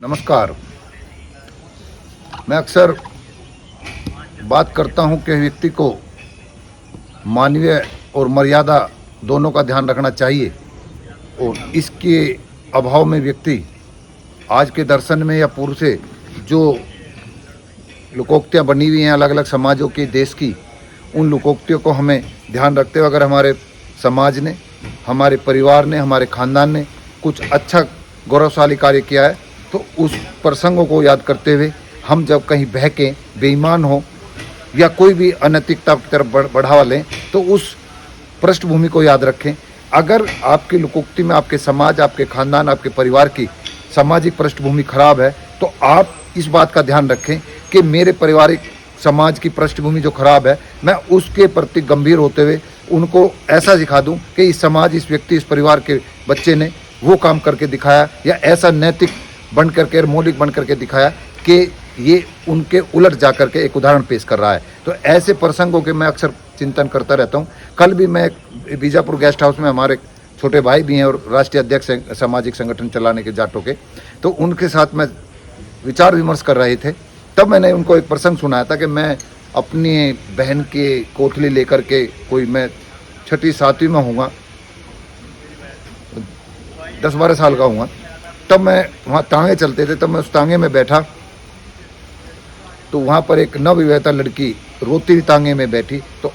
नमस्कार। मैं अक्सर बात करता हूं कि व्यक्ति को मानवीय और मर्यादा दोनों का ध्यान रखना चाहिए और इसके अभाव में व्यक्ति आज के दर्शन में या पूर्व से जो लोकोक्तियाँ बनी हुई हैं अलग अलग समाजों की देश की, उन लोकोक्तियों को हमें ध्यान रखते हुए अगर हमारे समाज ने, हमारे परिवार ने, हमारे खानदान ने कुछ अच्छा गौरवशाली कार्य किया है तो उस प्रसंगों को याद करते हुए हम जब कहीं बहकें, बेईमान हो या कोई भी अनैतिकता की तरफ बढ़ावा लें तो उस पृष्ठभूमि को याद रखें। अगर आपकी लोकोक्ति में आपके समाज, आपके खानदान, आपके परिवार की सामाजिक पृष्ठभूमि खराब है तो आप इस बात का ध्यान रखें कि मेरे पारिवारिक समाज की पृष्ठभूमि जो खराब है, मैं उसके प्रति गंभीर होते हुए उनको ऐसा सिखा दूं कि इस समाज, इस व्यक्ति, इस परिवार के बच्चे ने वो काम करके दिखाया या ऐसा नैतिक बन करके, मौलिक बन करके दिखाया कि ये उनके उलट जा करके एक उदाहरण पेश कर रहा है। तो ऐसे प्रसंगों के मैं अक्सर चिंतन करता रहता हूँ। कल भी मैं बीजापुर गेस्ट हाउस में, हमारे छोटे भाई भी हैं और राष्ट्रीय अध्यक्ष हैं सामाजिक संगठन चलाने के जाटों के, तो उनके साथ मैं विचार विमर्श कर रहे थे। तब मैंने उनको एक प्रसंग सुनाया था कि मैं अपनी बहन के कोठली लेकर के, कोई मैं 6ठी 7वीं में होऊंगा, 10-12 साल का हूँगा, तब मैं वहाँ तांगे चलते थे, तब मैं उस तांगे में बैठा तो वहाँ पर एक नवविवाहिता लड़की रोती हुई तांगे में बैठी। तो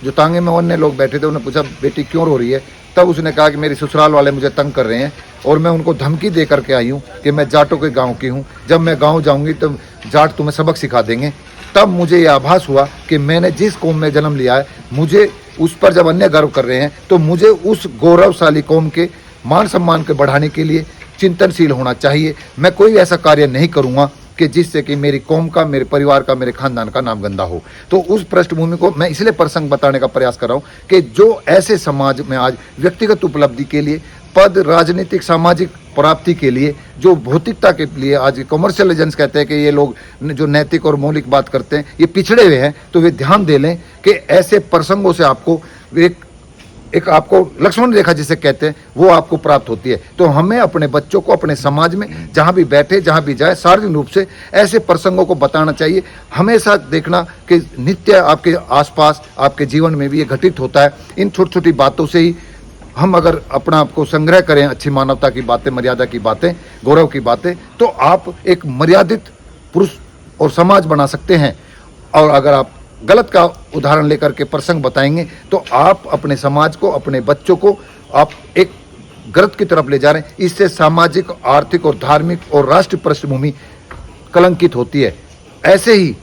जो तांगे में अन्य लोग बैठे थे उन्होंने पूछा, बेटी क्यों रो रही है? तब उसने कहा कि मेरे ससुराल वाले मुझे तंग कर रहे हैं और मैं उनको धमकी दे करके आई हूँ कि मैं जाटों के गांव की हूँ, जब मैं गांव जाऊँगी तो जाट तुम्हें सबक सिखा देंगे। तब मुझे यह आभास हुआ कि मैंने जिस कौम में जन्म लिया है, मुझे उस पर जब अन्य गर्व कर रहे हैं तो मुझे उस गौरवशाली कौम के मान सम्मान के बढ़ाने के लिए चिंतनशील होना चाहिए। मैं कोई ऐसा कार्य नहीं करूँगा कि जिससे कि मेरी कौम का, मेरे परिवार का, मेरे खानदान का नाम गंदा हो। तो उस पृष्ठभूमि को मैं इसलिए प्रसंग बताने का प्रयास कर रहा हूँ कि जो ऐसे समाज में आज व्यक्तिगत उपलब्धि के लिए, पद, राजनीतिक, सामाजिक प्राप्ति के लिए, जो भौतिकता के लिए आज कमर्शियल एजेंट्स कहते हैं कि ये लोग जो नैतिक और मौलिक बात करते हैं ये पिछड़े हुए हैं, तो वे ध्यान दे लें कि ऐसे प्रसंगों से आपको एक आपको लक्ष्मण रेखा जिसे कहते हैं वो आपको प्राप्त होती है। तो हमें अपने बच्चों को अपने समाज में जहाँ भी बैठे, जहाँ भी जाए, सार्वजनिक रूप से ऐसे प्रसंगों को बताना चाहिए। हमेशा देखना कि नित्य आपके आसपास, आपके जीवन में भी ये घटित होता है। इन छोटी छोटी बातों से ही हम अगर अपना आपको संग्रह करें, अच्छी मानवता की बातें, मर्यादा की बातें, गौरव की बातें, तो आप एक मर्यादित पुरुष और समाज बना सकते हैं। और अगर आप गलत का उदाहरण लेकर के प्रसंग बताएंगे तो आप अपने समाज को, अपने बच्चों को आप एक गलत की तरफ ले जा रहे हैं। इससे सामाजिक, आर्थिक और धार्मिक और राष्ट्रीय पृष्ठभूमि कलंकित होती है। ऐसे ही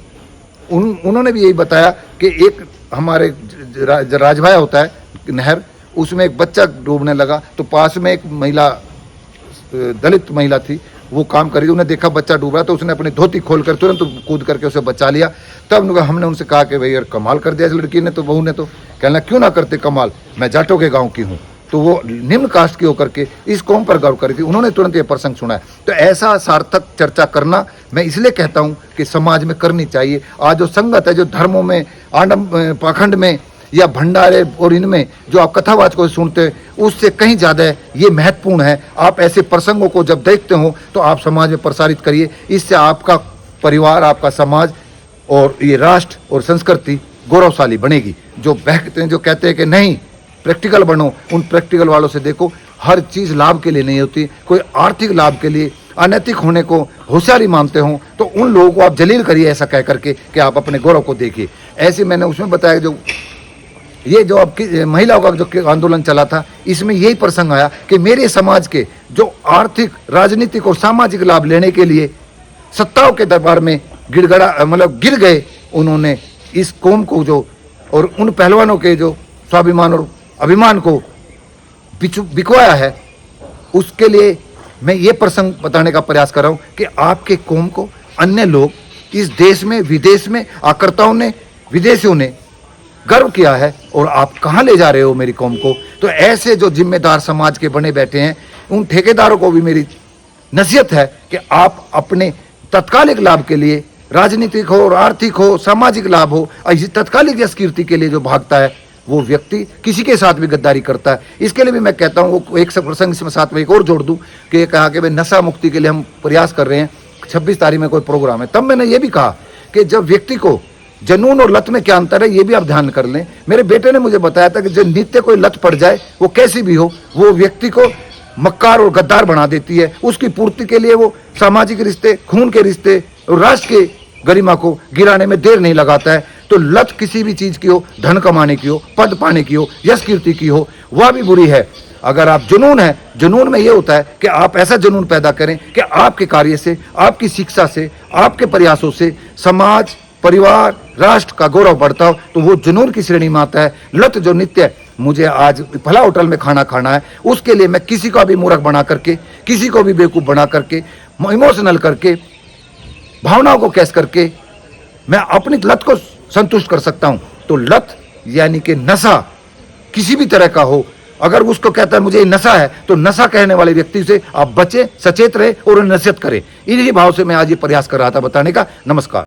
उन्होंने भी यही बताया कि एक हमारे राजभाया होता है नहर, उसमें एक बच्चा डूबने लगा तो पास में एक महिला, दलित महिला थी, वो काम करी, उन्हें देखा बच्चा डूब रहा तो उसने अपनी धोती खोलकर तुरंत कूद करके उसे बचा लिया। तब हमने उनसे कहा कि भाई यार कमाल कर दिया इस लड़की ने, तो बहू ने तो कहना क्यों ना करते कमाल, मैं जाटों के गांव की हूँ। तो वो निम्न कास्ट की होकर के इस कौम पर गौर करी थी, उन्होंने तुरंत ये प्रसंग सुना है। तो ऐसा सार्थक चर्चा करना मैं इसलिए कहता हूँ कि समाज में करनी चाहिए। आज जो संगत है, जो धर्मों में, पाखंड में या भंडारे और इनमें जो आप कथावाचकों से सुनते हैं, उससे कहीं ज़्यादा ये महत्वपूर्ण है। आप ऐसे प्रसंगों को जब देखते हो तो आप समाज में प्रसारित करिए। इससे आपका परिवार, आपका समाज और ये राष्ट्र और संस्कृति गौरवशाली बनेगी। जो बहकते हैं, जो कहते हैं कि नहीं प्रैक्टिकल बनो, उन प्रैक्टिकल वालों से देखो, हर चीज़ लाभ के लिए नहीं होती। कोई आर्थिक लाभ के लिए अनैतिक होने को होशियारी मानते हो तो उन लोगों को आप जलील करिए ऐसा कह करके कि आप अपने गौरव को देखिए। ऐसे मैंने उसमें बताया जो ये जो आपकी महिलाओं का जो आंदोलन चला था, इसमें यही प्रसंग आया कि मेरे समाज के जो आर्थिक, राजनीतिक और सामाजिक लाभ लेने के लिए सत्ताओं के दरबार में गिर गए, उन्होंने इस कौम को जो और उन पहलवानों के जो स्वाभिमान और अभिमान को बिकवाया है, उसके लिए मैं ये प्रसंग बताने का प्रयास कर रहा हूँ कि आपके कौम को अन्य लोग इस देश में, विदेश में, आकर्ताओं ने, विदेशियों ने गर्व किया है और आप कहाँ ले जा रहे हो मेरी कौम को। तो ऐसे जो जिम्मेदार समाज के बने बैठे हैं, उन ठेकेदारों को भी मेरी नसीहत है कि आप अपने तत्कालिक लाभ के लिए, राजनीतिक हो और आर्थिक हो, सामाजिक लाभ हो, तत्कालिक यश कीर्ति के लिए जो भागता है वो व्यक्ति किसी के साथ भी गद्दारी करता है। इसके लिए भी मैं कहता हूँ, वो एक प्रसंग इसमें साथ में एक और जोड़ दूँ कि ये कहा कि भाई नशा मुक्ति के लिए हम प्रयास कर रहे हैं, 26 तारीख में कोई प्रोग्राम है। तब मैंने ये भी कहा कि जब व्यक्ति को जनून और लत में क्या अंतर है, ये भी आप ध्यान कर लें। मेरे बेटे ने मुझे बताया था कि जब नित्य कोई लत पड़ जाए, वो कैसी भी हो, वो व्यक्ति को मक्कार और गद्दार बना देती है। उसकी पूर्ति के लिए वो सामाजिक रिश्ते, खून के रिश्ते और राष्ट्र के गरिमा को गिराने में देर नहीं लगाता है। तो लत किसी भी चीज की हो, धन कमाने की हो, पद पाने की हो, यश कीर्ति की हो, वह भी बुरी है। अगर आप जुनून है, जुनून में यह होता है कि आप ऐसा जुनून पैदा करें कि आपके कार्य से, आपकी शिक्षा से, आपके प्रयासों से समाज, परिवार, राष्ट्र का गौरव बढ़ता हो, तो वो जुनून की श्रेणी में आता है। लत जो नित्य मुझे आज फला होटल में खाना खाना है, उसके लिए मैं किसी को भी मूर्ख बना करके, किसी को भी बेवकूफ बना करके, इमोशनल करके, भावनाओं को कैस करके मैं अपनी लत को संतुष्ट कर सकता हूं। तो लत यानी कि नशा किसी भी तरह का हो, अगर उसको कहता है मुझे नशा है, तो नशा कहने वाले व्यक्ति से आप बचें, सचेत रहे और नसीहत करें। इन्हीं भाव से मैं आज ये प्रयास कर रहा था बताने का। नमस्कार।